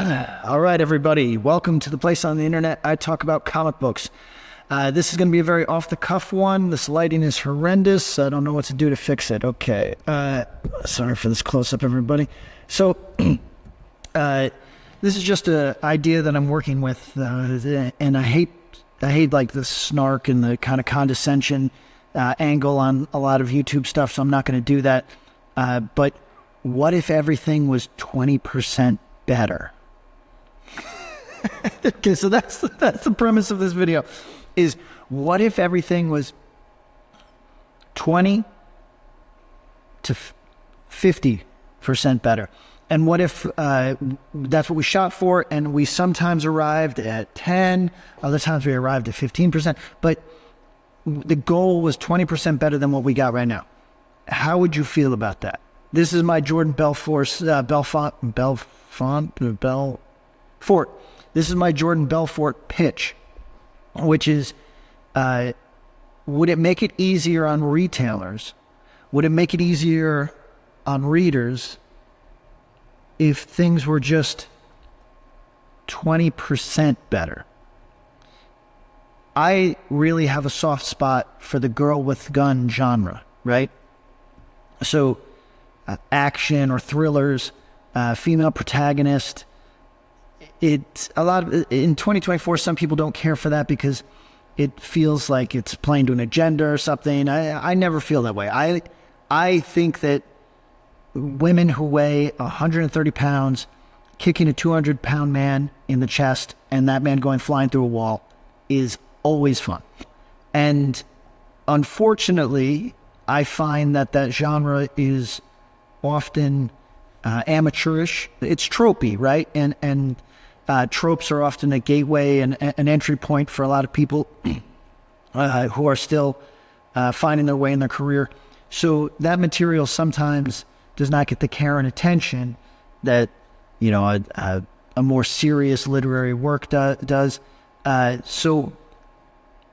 All right, everybody. Welcome to the place on the internet I talk about comic books. This is going to be a very off-the-cuff one. This lighting is horrendous. I don't know what to do to fix it. Okay. Sorry for this close-up, everybody. So, this is just an idea that I'm working with, and I hate like the snark and the kind of condescension angle on a lot of YouTube stuff, so I'm not going to do that. But what if everything was 20% better? Okay, so that's the premise of this video, is what if everything was 20 to 50% better? And what if that's what we shot for, and we sometimes arrived at 10, other times we arrived at 15%, but the goal was 20% better than what we got right now. How would you feel about that? This is my Jordan Belfort. This is my Jordan Belfort pitch, which is, would it make it easier on retailers? Would it make it easier on readers if things were just 20% better? I really have a soft spot for the girl with gun genre, right? So action or thrillers, female protagonist. It's a lot of, in 2024, some people don't care for that because it feels like it's playing to an agenda or something. I never feel that way. I think that women who weigh 130 pounds kicking a 200-pound man in the chest and that man going flying through a wall is always fun. And unfortunately, I find that genre is often amateurish. It's tropey, right? And tropes are often a gateway and an entry point for a lot of people who are still finding their way in their career. So that material sometimes does not get the care and attention that, you know, a more serious literary work does. So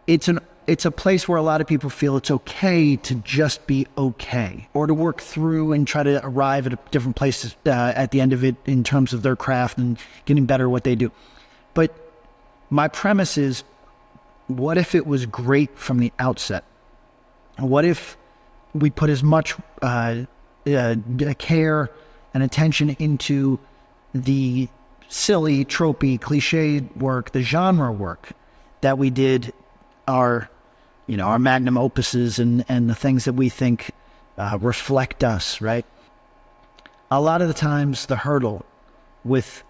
it's a place where a lot of people feel it's okay to just be okay, or to work through and try to arrive at a different place at the end of it in terms of their craft and getting better at what they do. But my premise is, what if it was great from the outset? What if we put as much care and attention into the silly, tropey, cliched work, the genre work, that we did our magnum opuses and the things that we think reflect us, right? A lot of the times the hurdle with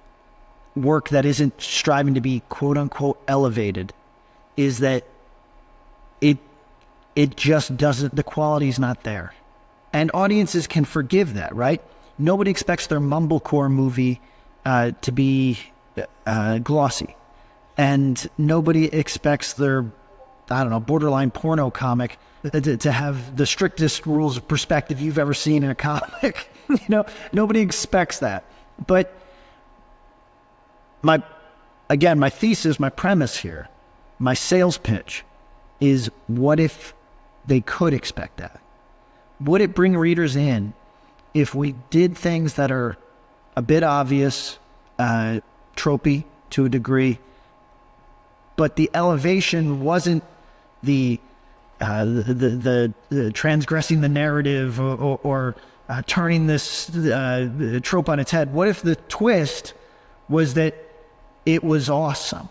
work that isn't striving to be quote unquote elevated is that it just doesn't, the quality's not there. And audiences can forgive that, right? Nobody expects their mumblecore movie to be glossy. And nobody expects their, I don't know, borderline porno comic to have the strictest rules of perspective you've ever seen in a comic. Nobody expects that. But my thesis, my premise here, my sales pitch is, what if they could expect that? Would it bring readers in if we did things that are a bit obvious, tropey to a degree, but the elevation wasn't the transgressing the narrative or turning this trope on its head? What if the twist was that it was awesome?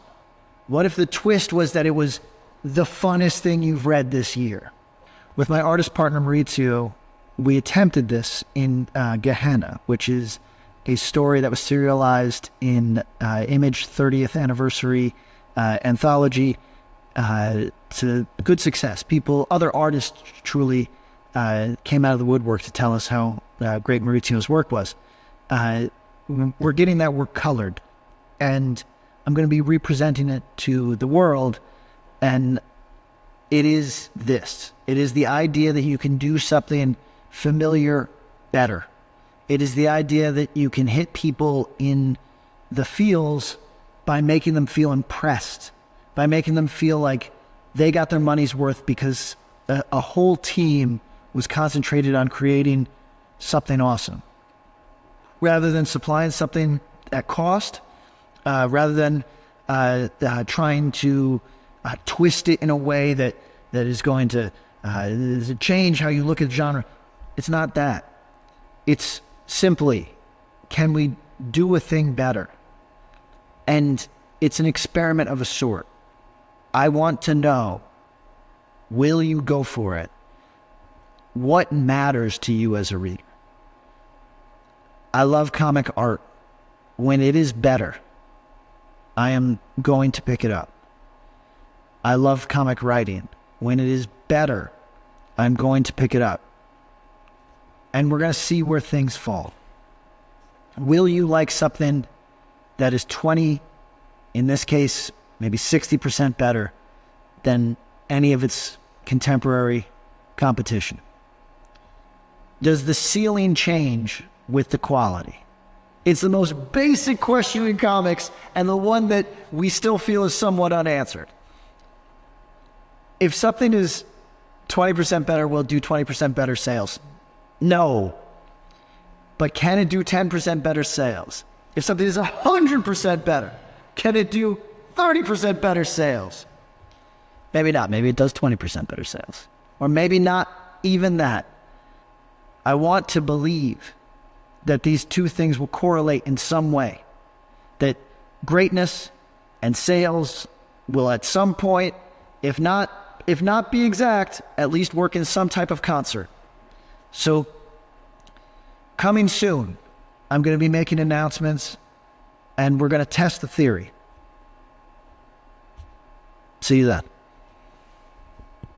What if the twist was that it was the funnest thing you've read this year? With my artist partner Maurizio, we attempted this in Gehenna, which is a story that was serialized in Image 30th anniversary anthology to good success. Other artists truly came out of the woodwork to tell us how great Maurizio's work was. We're getting that work colored, and I'm going to be representing it to the world, and it is this. It is the idea that you can do something familiar better. It is the idea that you can hit people in the feels by making them feel impressed, by making them feel like they got their money's worth because a whole team was concentrated on creating something awesome. Rather than supplying something at cost, rather than trying to twist it in a way that is going to change how you look at the genre. It's not that. It's simply, can we do a thing better? And it's an experiment of a sort. I want to know, will you go for it? What matters to you as a reader? I love comic art. When it is better, I am going to pick it up. I love comic writing. When it is better, I'm going to pick it up. And we're going to see where things fall. Will you like something that is 20, in this case, maybe 60% better than any of its contemporary competition? Does the ceiling change with the quality? It's the most basic question in comics, and the one that we still feel is somewhat unanswered. If something is 20% better, will it do 20% better sales? No. But can it do 10% better sales? If something is 100% better, can it do 30% better sales? Maybe not. Maybe it does 20% better sales. Or maybe not even that. I want to believe that these two things will correlate in some way. That greatness and sales will at some point, if not be exact, at least work in some type of concert. So, coming soon, I'm going to be making announcements, and we're going to test the theory. See you then.